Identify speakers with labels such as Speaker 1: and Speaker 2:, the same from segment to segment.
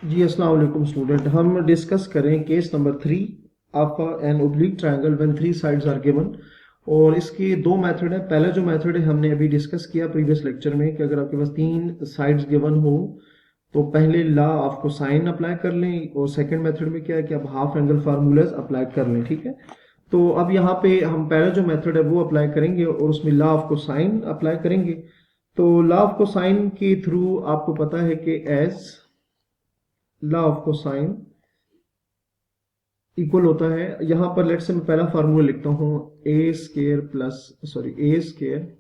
Speaker 1: जी अस्सलाम वालेकुम स्टूडेंट। हम डिस्कस करें case number 3 of an oblique triangle when three sides are given. और इसके दो मेथड है। पहला जो मेथड है हमने अभी डिस्कस किया प्रीवियस लेक्चर में कि अगर आपके पास तीन साइड्स गिवन हो तो पहले लॉ ऑफ कोसाइन अप्लाई कर लें, और सेकंड मेथड में क्या है कि आप हाफ एंगल फार्मूलाज अप्लाई कर लें। ठीक है, तो अब यहाँ पे हम पहला जो मेथड है वो अप्लाई करेंगे और उसमें लॉ ऑफ कोसाइन अप्लाई करेंगे। तो लॉ ऑफ कोसाइन के थ्रू आपको पता है कि as law of cosine equal होता है, यहां पर लेट्स से मैं पहला फार्मूला लिखता हूं, a square plus a square,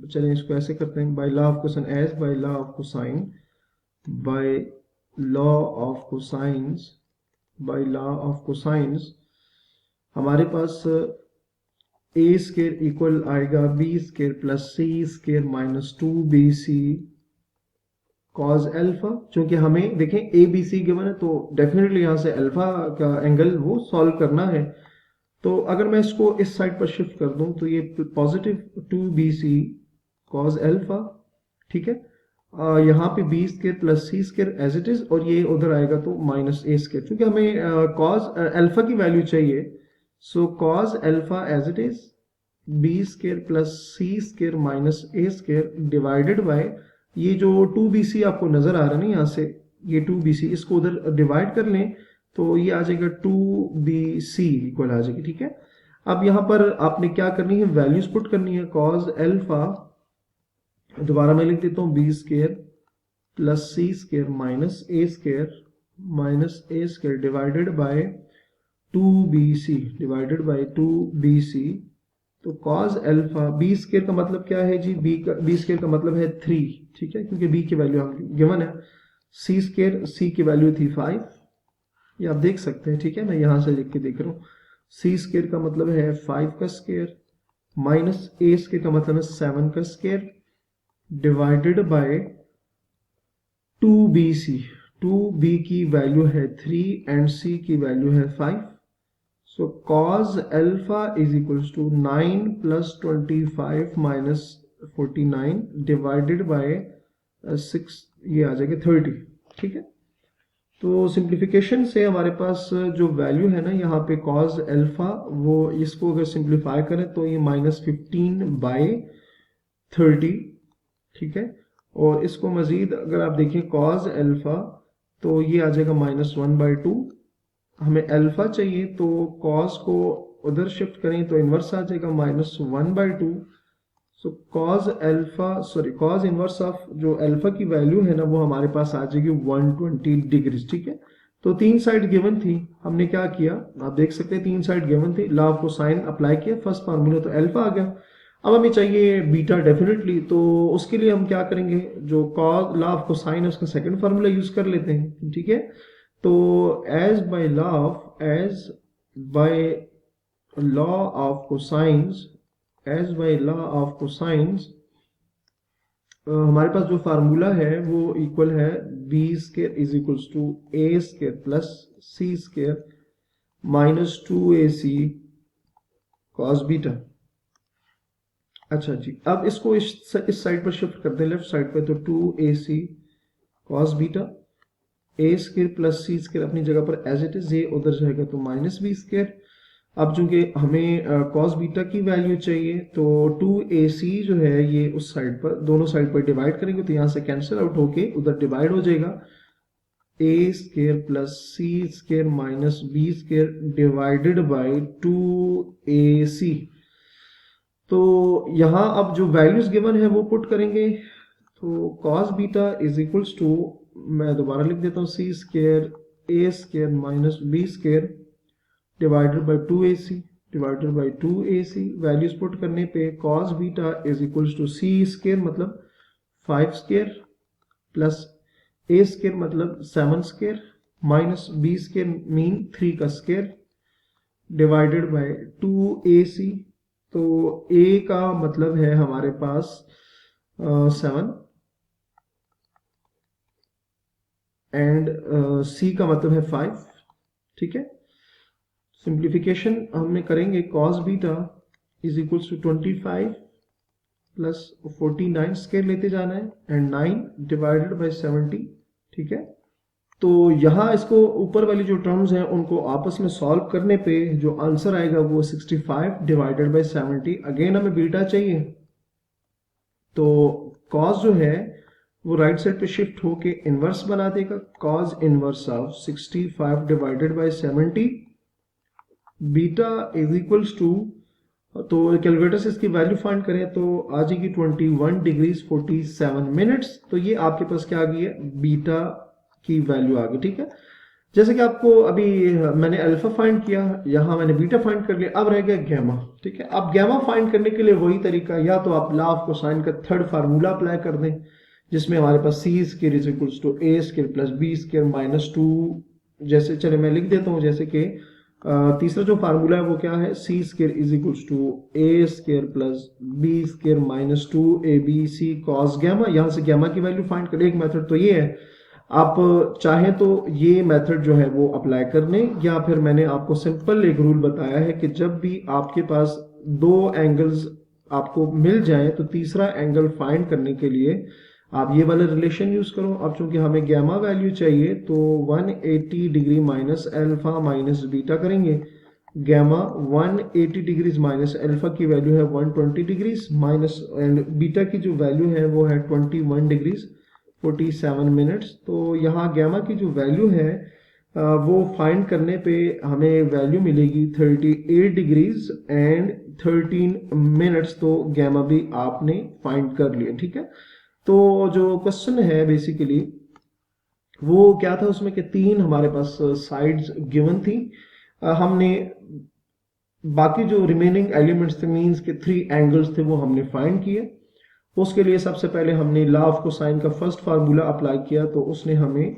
Speaker 1: चलें इसको ऐसे करते हैं, by law of cosine as by law of cosine by law of cosines by law of cosines हमारे पास ए स्केयर इक्वल आएगा बी स्केयर प्लस सी square minus 2bc cos alpha. क्योंकि हमें देखें ए बी सी गिवन है तो डेफिनेटली यहाँ से अल्फा का एंगल वो सॉल्व करना है। तो अगर मैं इसको इस साइड पर शिफ्ट कर दूं तो ये पॉजिटिव 2bc कॉज अल्फा, ठीक है। यहाँ पे B square plus C square as it is, और ये उधर आएगा तो माइनस ए स्केयर, क्योंकि हमें कॉज अल्फा की वैल्यू चाहिए। So cos alpha as it is b square plus C square minus A square divided by ये जो 2bc आपको नजर आ रहा है ना यहाँ से, ये 2bc इसको उधर डिवाइड कर लें तो ये आ जाएगा 2bc इक्वल आ जाएगी। ठीक है, अब यहाँ पर आपने क्या करनी है, वैल्यूज पुट करनी है। कॉज अल्फा दोबारा मैं लिख देता हूँ B square plus C square minus A square divided by 2bc। तो कॉज अल्फा बी स्केयर का मतलब क्या है जी, बी स्केयर का मतलब है 3, ठीक है, क्योंकि बी की वैल्यू हम गिवन है। सी स्केयर, सी की वैल्यू थी 5, ये आप देख सकते हैं। ठीक है, मैं यहां से लिख के देख रहा हूँ। सी स्केयर का मतलब है 5 का स्केयर माइनस ए स्केयर का मतलब है 7 का square divided by 2bc। 2b की वैल्यू है 3 एंड c की वैल्यू है 5। So cos alpha is equals to 9 plus 25 minus 49 divided by 6, ये आ जाएगा 30। ठीक है, तो सिंप्लीफिकेशन से हमारे पास जो वैल्यू है ना यहाँ पे cos alpha, वो इसको अगर सिंप्लीफाई करें तो ये -15/30। ठीक है, और इसको मजीद अगर आप देखें cos alpha तो ये आ जाएगा -1/2। हमें अल्फा चाहिए तो कॉस को उधर शिफ्ट करें तो इनवर्स आ जाएगा -1/2। सो कॉस इनवर्स ऑफ जो अल्फा की वैल्यू है ना वो हमारे पास आ जाएगी 120 डिग्री। ठीक है, तो तीन साइड गिवन थी, हमने क्या किया आप देख सकते हैं, तीन साइड गिवन थी, लॉ ऑफ कोसाइन अप्लाई किया, फर्स्ट फार्मूला तो अल्फा आ गया। अब हमें चाहिए बीटा डेफिनेटली, तो उसके लिए हम क्या करेंगे, जो कॉस लॉ ऑफ कोसाइन है उसका सेकंड फार्मूला यूज कर लेते हैं। ठीक है, तो as by law of cosines हमारे पास जो फार्मूला है वो इक्वल है B square is equals to A square plus C square minus 2ac cos beta. अच्छा जी, अब इसको इस साइड पर शिफ्ट करते हैं, लेफ्ट साइड पर, तो 2ac कॉस बीटा, ए स्केयर प्लस सी स्केयर अपनी जगह पर एज इट इज, ये उधर जाएगा तो माइनस बी स्केयर। अब चूंकि हमें कॉस बीटा की वैल्यू चाहिए तो 2ac जो है ये उस साइड पर, दोनों साइड पर डिवाइड करेंगे तो यहां से कैंसिल आउट होके उधर डिवाइड हो जाएगा, a square plus C square minus b square divided by 2ac। तो यहां अब जो वैल्यूज गिवन है वो पुट करेंगे, तो cos beta is equals to, मैं दोबारा लिख देता हूँ, c square a square minus b square divided by 2ac values put करने पे cos beta is equals to c square मतलब 5 स्केयर प्लस ए स्केयर मतलब 7 square minus b square mean 3 का स्केयर डिवाइडेड बाय 2ac। तो a का मतलब है हमारे पास 7 एंड c का मतलब है 5। ठीक है, सिंप्लीफिकेशन हमें करेंगे, cos beta is equals to 25 plus 49 square लेते जाना है एंड 9 डिवाइडेड बाय 70। ठीक है। तो यहाँ इसको ऊपर वाली जो टर्म्स हैं उनको आपस में सॉल्व करने पे जो आंसर आएगा वो 65 डिवाइडेड बाई 70। अगेन हमें बीटा चाहिए, तो कॉस जो है वो राइट साइड पे शिफ्ट होके इनवर्स बना देगा। Cos inverse of 65 divided by 70 beta is equals to, तो कैलकुलेटर से इसकी वैल्यू फाइंड करें तो आ जाएगी 21 डिग्रीज 47 मिनट्स। तो ये आपके पास क्या आ गई है, बीटा की वैल्यू आ गई। ठीक है, जैसे कि आपको अभी मैंने अल्फा फाइंड किया, यहाँ मैंने बीटा फाइंड कर लिया, अब रह गया गैमा। ठीक है, अब गैमा फाइंड करने के लिए वही तरीका, या तो आप लॉ ऑफ कोसाइन का थर्ड फार्मूला अप्लाई कर दें, जिसमें हमारे पास c square is equals to a square plus b square minus 2। जैसे चले मैं लिख देता हूँ, जैसे कि तीसरा जो फार्मूला है वो क्या है, c square is equals to a square plus b square minus 2 a b c cos gamma. यहाँ से गैमा की वैल्यू फाइंड करें। एक मेथड तो ये है, आप चाहें तो ये मेथड जो है वो अप्लाई कर लें, या फिर मैंने आपको सिंपल एक रूल बताया है कि जब भी आपके पास दो एंगल्स आपको मिल जाएं तो तीसरा एंगल फाइंड करने के लिए आप ये वाला रिलेशन यूज करो। अब चूंकि हमें गैमा वैल्यू चाहिए तो 180 degree minus alpha minus beta करेंगे। गैमा 180 डिग्रीज माइनस अल्फा की वैल्यू है 120 डिग्रीज माइनस, एंड बीटा की जो वैल्यू है वो है 21 डिग्रीज 47 मिनट्स। तो यहाँ गैमा की जो वैल्यू है वो फाइंड करने पे हमें वैल्यू मिलेगी 38 डिग्रीज एंड 13 मिनट्स। तो गैमा भी आपने फाइंड कर लिया। ठीक है, तो जो क्वेश्चन है बेसिकली वो क्या था, उसमें कि तीन हमारे पास साइड्स गिवन थी। हमने बाकी जो रिमेनिंग एलिमेंट्स थे, मीन्स के 3 एंगल्स थे, वो हमने फाइंड किए। उसके लिए सबसे पहले हमने लॉ ऑफ कोसाइन का फर्स्ट फार्मूला अप्लाई किया, तो उसने हमें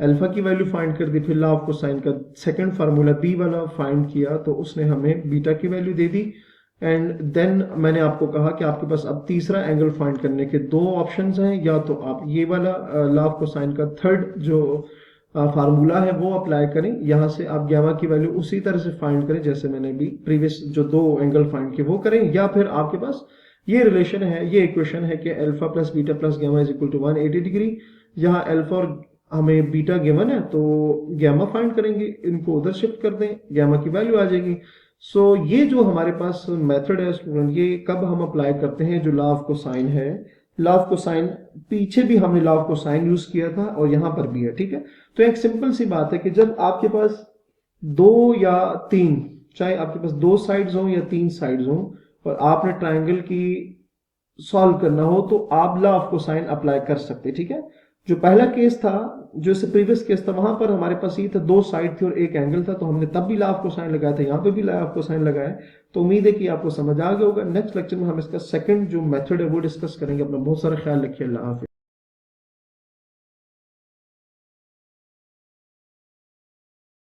Speaker 1: अल्फा की वैल्यू फाइंड कर दी। फिर लॉ ऑफ कोसाइन का सेकंड फार्मूला बी वाला फाइंड किया, तो उसने हमें बीटा की वैल्यू दे दी। एंड देन मैंने आपको कहा कि आपके पास अब तीसरा एंगल फाइंड करने के दो ऑप्शंस हैं, या तो आप ये वाला लॉ ऑफ कोसाइन का थर्ड जो फार्मूला है वो अप्लाई करें, यहाँ से आप गैमा की वैल्यू उसी तरह से फाइंड करें जैसे मैंने भी प्रीवियस जो दो एंगल फाइंड किए वो करें, या फिर आपके पास ये रिलेशन है, ये इक्वेशन है कि alpha plus beta plus gamma is equal to 180 degree. यहाँ अल्फा और हमें बीटा गिवन है तो गैमा फाइंड करेंगे, इनको उधर शिफ्ट कर दें, गैमा की वैल्यू आ जाएगी। सो ये जो हमारे पास मेथड है स्टूडेंट, ये कब हम अप्लाई करते हैं, जो लॉ ऑफ कोसाइन है। लॉ ऑफ कोसाइन पीछे भी हमने लॉ ऑफ कोसाइन यूज किया था और यहाँ पर भी है। ठीक है, तो एक सिंपल सी बात है कि जब आपके पास दो या तीन, चाहे आपके पास दो साइड्स हो या तीन साइड्स हो, और आपने ट्राइंगल की सॉल्व करना हो तो आप लॉ ऑफ कोसाइन अप्लाई कर सकते। ठीक है, जो पहला केस था, जो इससे प्रीवियस केस था, वहां पर हमारे पास ये था दो साइड थी और एक एंगल था, तो हमने तब भी लॉ ऑफ कोसाइन लगाया था, यहाँ पे भी लॉ ऑफ कोसाइन लगाया। तो उम्मीद है कि आपको समझ आ गया होगा। नेक्स्ट लेक्चर में हम इसका सेकंड जो मेथड है वो डिस्कस करेंगे। अपना बहुत सारा ख्याल रखिए। अल्लाह हाफिज़।